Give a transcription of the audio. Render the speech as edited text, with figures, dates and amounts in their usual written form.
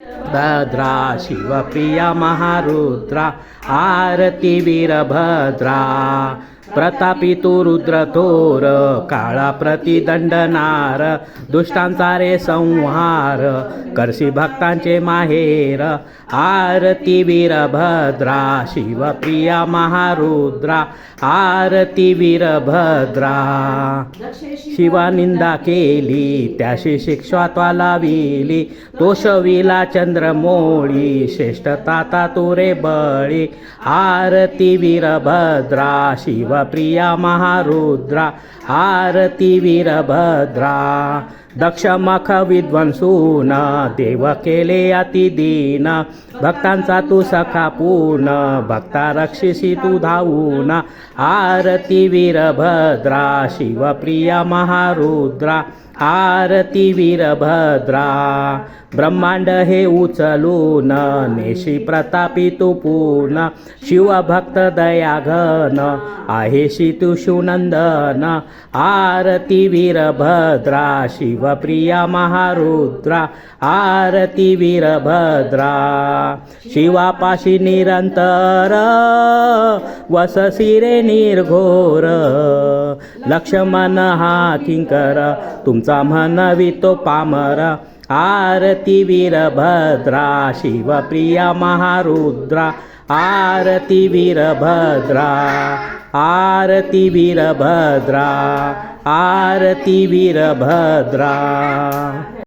भद्रा शिवप्रिया महारुद्रा आरती वीरभद्रा प्रतापी तू रुद्रथोर काळा प्रतिदंडनार दुष्टांचा रे संहार करसी भक्तांचे माहेर आरती वीरभद्रा शिवप्रिया महारुद्रा आरती वीरभद्रा शिवा निंदा केली त्याशी शिक्षा त्वा लाविली तोषविला चंद्रमोळी श्रेष्ठता तू रे बळी आरती वीरभद्रा शिवप्रिया महारुद्रा आरती वीरभद्रा दक्षमख विद्वंसून देव केले अतिदीन भक्तांचा तू सखा पूर्ण भक्ता रक्षिसी तू धावून आरती वीरभद्रा शिवप्रिया महारुद्रा आरती वीरभद्रा ब्रह्मांड हे उचलून नेशी प्रतापी तू पूर्ण शिवभक्त दयाघन आहेशी तू शिवनंदन आरती वीरभद्रा शिवप्रिया महारुद्रा आरती वीरभद्रा शिवापाशी निरंतर वससी रे निर्घोर लक्ष्मण हा किंकर तुमचा म्हणवितो पामर आरती वीरभद्रा शिवप्रिया महारुद्रा आरती वीरभद्रा आरती वीरभद्रा आरती वीरभद्रा।